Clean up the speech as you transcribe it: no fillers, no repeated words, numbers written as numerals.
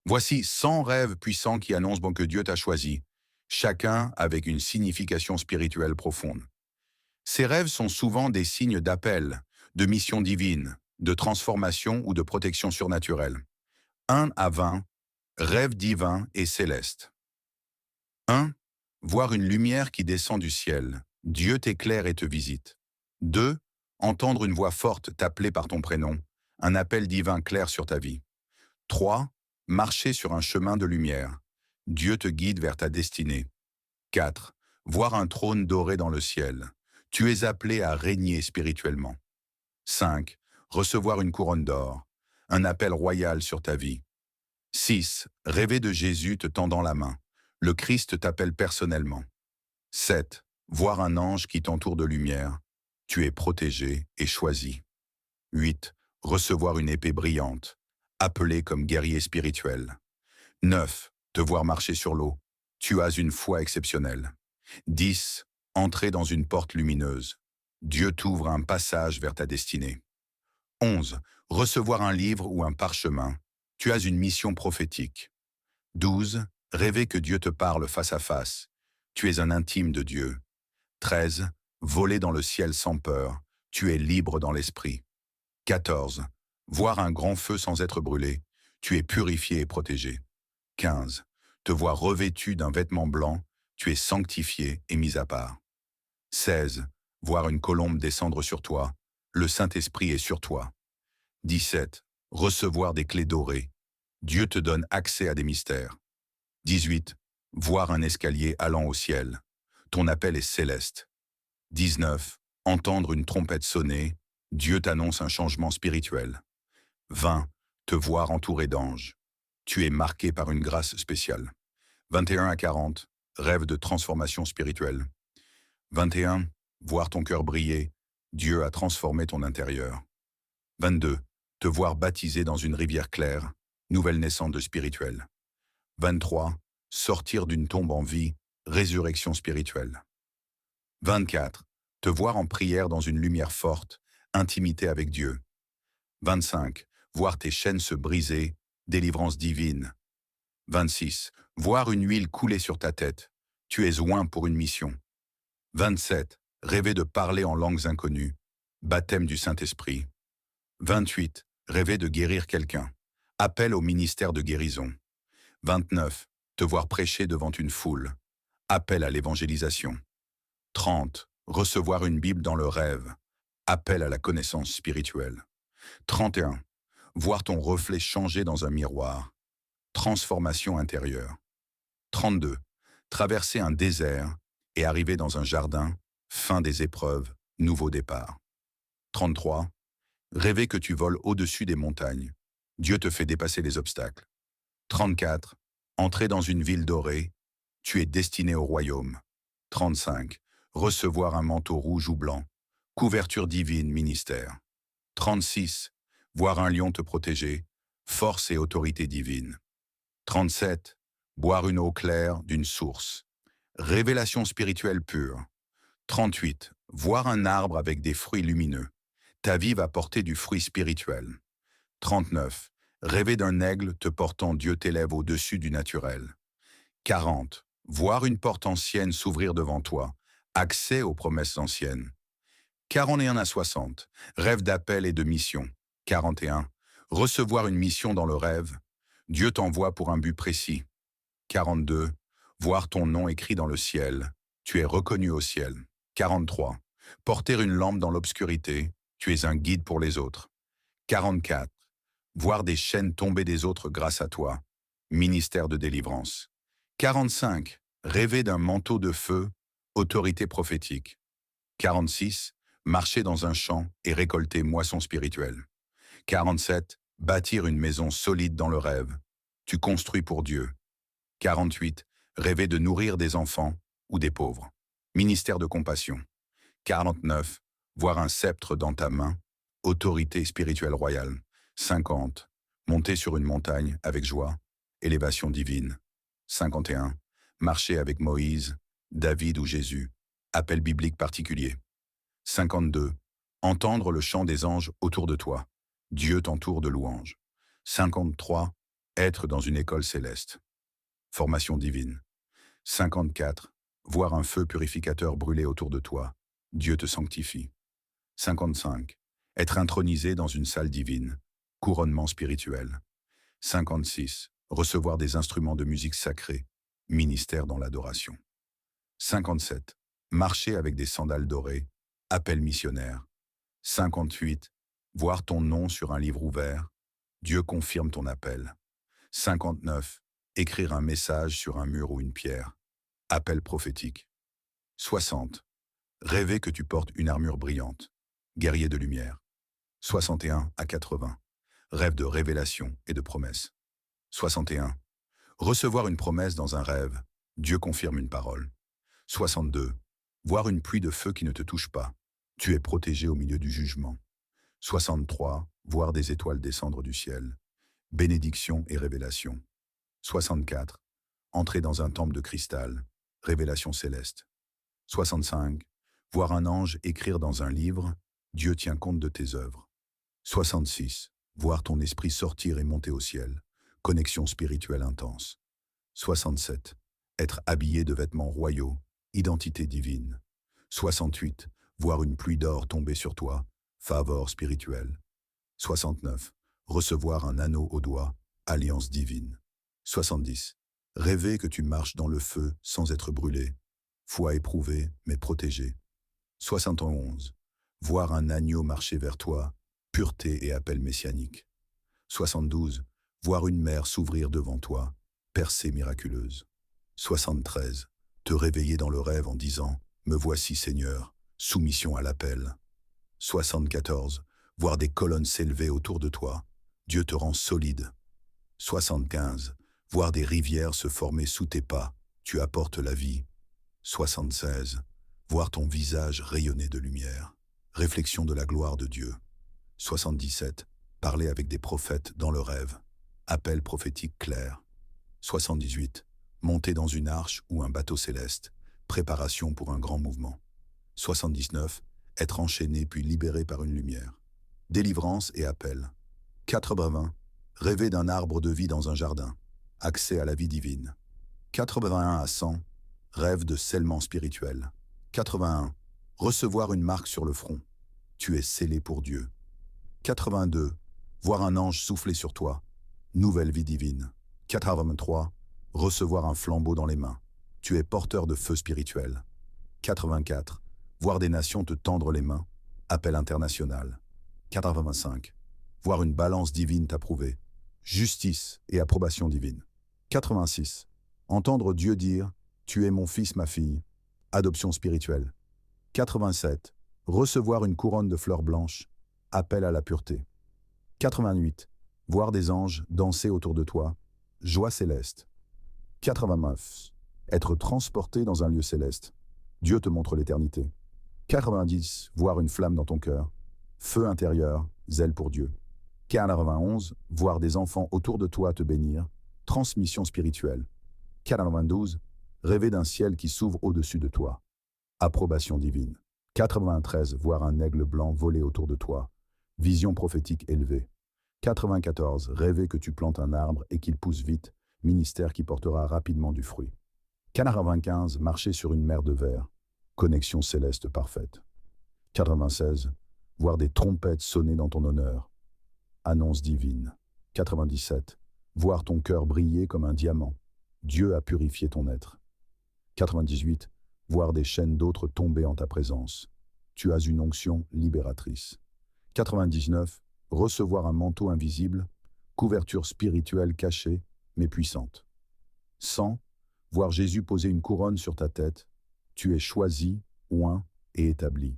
Voici 100 rêves puissants qui annoncent que Dieu t'a choisi, chacun avec une signification spirituelle profonde. Ces rêves sont souvent des signes d'appel, de mission divine, de transformation ou de protection surnaturelle. 1 à 20, rêve divin et céleste. 1. Voir une lumière qui descend du ciel. Dieu t'éclaire et te visite. 2. Entendre une voix forte t'appeler par ton prénom. Un appel divin clair sur ta vie. 3. Marcher sur un chemin de lumière. Dieu te guide vers ta destinée. 4. Voir un trône doré dans le ciel. Tu es appelé à régner spirituellement. 5. Recevoir une couronne d'or. Un appel royal sur ta vie. 6. Rêver de Jésus te tendant la main. Le Christ t'appelle personnellement. 7. Voir un ange qui t'entoure de lumière. Tu es protégé et choisi. 8. Recevoir une épée brillante. Appelé comme guerrier spirituel. 9. Te voir marcher sur l'eau. Tu as une foi exceptionnelle. 10. Entrer dans une porte lumineuse. Dieu t'ouvre un passage vers ta destinée. 11. Recevoir un livre ou un parchemin. Tu as une mission prophétique. 12. Rêver que Dieu te parle face à face. Tu es un intime de Dieu. 13. Voler dans le ciel sans peur. Tu es libre dans l'esprit. 14. Voir un grand feu sans être brûlé. Tu es purifié et protégé. 15. Te voir revêtu d'un vêtement blanc. Tu es sanctifié et mis à part. 16. Voir une colombe descendre sur toi. Le Saint-Esprit est sur toi. 17. Recevoir des clés dorées. Dieu te donne accès à des mystères. 18. Voir un escalier allant au ciel. Ton appel est céleste. 19. Entendre une trompette sonner. Dieu t'annonce un changement spirituel. 20. Te voir entouré d'anges. Tu es marqué par une grâce spéciale. 21 à 40. Rêve de transformation spirituelle. 21. Voir ton cœur briller. Dieu a transformé ton intérieur. 22. Te voir baptisé dans une rivière claire. Nouvelle naissance de spirituel. 23. Sortir d'une tombe en vie. Résurrection spirituelle. 24. Te voir en prière dans une lumière forte. Intimité avec Dieu. 25. Voir tes chaînes se briser. Délivrance divine. 26. Voir une huile couler sur ta tête. Tu es oint pour une mission. 27. Rêver de parler en langues inconnues. Baptême du Saint-Esprit. 28. Rêver de guérir quelqu'un. Appel au ministère de guérison. 29. Te voir prêcher devant une foule. Appel à l'évangélisation. 30. Recevoir une Bible dans le rêve. Appel à la connaissance spirituelle. 31. Voir ton reflet changer dans un miroir. Transformation intérieure. 32. Traverser un désert et arriver dans un jardin. Fin des épreuves, nouveau départ. 33. Rêver que tu voles au-dessus des montagnes. Dieu te fait dépasser les obstacles. 34. Entrer dans une ville dorée. Tu es destiné au royaume. 35. Recevoir un manteau rouge ou blanc. Couverture divine, ministère. 36. Voir un lion te protéger. Force et autorité divine. 37. Boire une eau claire d'une source. Révélation spirituelle pure. 38. Voir un arbre avec des fruits lumineux. Ta vie va porter du fruit spirituel. 39. Rêver d'un aigle te portant Dieu t'élève au-dessus du naturel. 40. Voir une porte ancienne s'ouvrir devant toi. Accès aux promesses anciennes. 41 à 60. Rêve d'appel et de mission. 41. Recevoir une mission dans le rêve. Dieu t'envoie pour un but précis. 42. Voir ton nom écrit dans le ciel. Tu es reconnu au ciel. 43. Porter une lampe dans l'obscurité. Tu es un guide pour les autres. 44. Voir des chaînes tomber des autres grâce à toi. Ministère de délivrance. 45. Rêver d'un manteau de feu. Autorité prophétique. 46. Marcher dans un champ et récolter moisson spirituelle. 47. Bâtir une maison solide dans le rêve. Tu construis pour Dieu. 48. Rêver de nourrir des enfants ou des pauvres. Ministère de compassion. 49. Voir un sceptre dans ta main. Autorité spirituelle royale. 50. Monter sur une montagne avec joie. Élévation divine. 51. Marcher avec Moïse, David ou Jésus. Appel biblique particulier. 52. Entendre le chant des anges autour de toi. Dieu t'entoure de louanges. 53. Être dans une école céleste. Formation divine. 54. Voir un feu purificateur brûler autour de toi. Dieu te sanctifie. 55. Être intronisé dans une salle divine. Couronnement spirituel. 56. Recevoir des instruments de musique sacrée. Ministère dans l'adoration. 57. Marcher avec des sandales dorées. Appel missionnaire. 58. Voir ton nom sur un livre ouvert. Dieu confirme ton appel. 59. Écrire un message sur un mur ou une pierre. Appel prophétique. 60. Rêver que tu portes une armure brillante. Guerrier de lumière. 61 à 80. Rêve de révélation et de promesse. 61. Recevoir une promesse dans un rêve. Dieu confirme une parole. 62. Voir une pluie de feu qui ne te touche pas. Tu es protégé au milieu du jugement. 63. Voir des étoiles descendre du ciel. Bénédiction et révélation. 64. Entrer dans un temple de cristal. Révélation céleste. 65. Voir un ange écrire dans un livre. Dieu tient compte de tes œuvres. 66. Voir ton esprit sortir et monter au ciel. Connexion spirituelle intense. 67. Être habillé de vêtements royaux. Identité divine. 68. Voir une pluie d'or tomber sur toi. Faveur spirituelle. 69. Recevoir un anneau au doigt. Alliance divine. 70. Rêver que tu marches dans le feu sans être brûlé. Foi éprouvée, mais protégée. 71. Voir un agneau marcher vers toi. Pureté et appel messianique. 72. Voir une mer s'ouvrir devant toi. Percée miraculeuse. 73. Te réveiller dans le rêve en disant « Me voici Seigneur, soumission à l'appel ». 74. Voir des colonnes s'élever autour de toi. Dieu te rend solide. 75. Voir des rivières se former sous tes pas. Tu apportes la vie. 76. Voir ton visage rayonner de lumière. Réflexion de la gloire de Dieu. 77. Parler avec des prophètes dans le rêve. Appel prophétique clair. 78. Monter dans une arche ou un bateau céleste. Préparation pour un grand mouvement. 79. Être enchaîné puis libéré par une lumière. Délivrance et appel. 80. Rêver d'un arbre de vie dans un jardin. Accès à la vie divine. 81 à 100. Rêve de scellement spirituel. 81. Recevoir une marque sur le front. Tu es scellé pour Dieu. 82. Voir un ange souffler sur toi. Nouvelle vie divine. 83. Recevoir un flambeau dans les mains. Tu es porteur de feu spirituel. 84. Voir des nations te tendre les mains. Appel international. 85. Voir une balance divine t'approuver. Justice et approbation divine. 86. Entendre Dieu dire « Tu es mon fils, ma fille ». Adoption spirituelle. 87. Recevoir une couronne de fleurs blanches. Appel à la pureté. 88. Voir des anges danser autour de toi. Joie céleste. 89. Être transporté dans un lieu céleste. Dieu te montre l'éternité. 90. Voir une flamme dans ton cœur. Feu intérieur, zèle pour Dieu. 91. Voir des enfants autour de toi te bénir. Transmission spirituelle. 92. Rêver d'un ciel qui s'ouvre au-dessus de toi. Approbation divine. 93. Voir un aigle blanc voler autour de toi. Vision prophétique élevée. 94. Rêver que tu plantes un arbre et qu'il pousse vite. Ministère qui portera rapidement du fruit. 95. Marcher sur une mer de verre. Connexion céleste parfaite. 96. Voir des trompettes sonner dans ton honneur. Annonce divine. 97. Voir ton cœur briller comme un diamant. Dieu a purifié ton être. 98. Voir des chaînes d'autres tomber en ta présence. Tu as une onction libératrice. 99. Recevoir un manteau invisible, couverture spirituelle cachée, mais puissante. 100. Voir Jésus poser une couronne sur ta tête. Tu es choisi, oint et établi.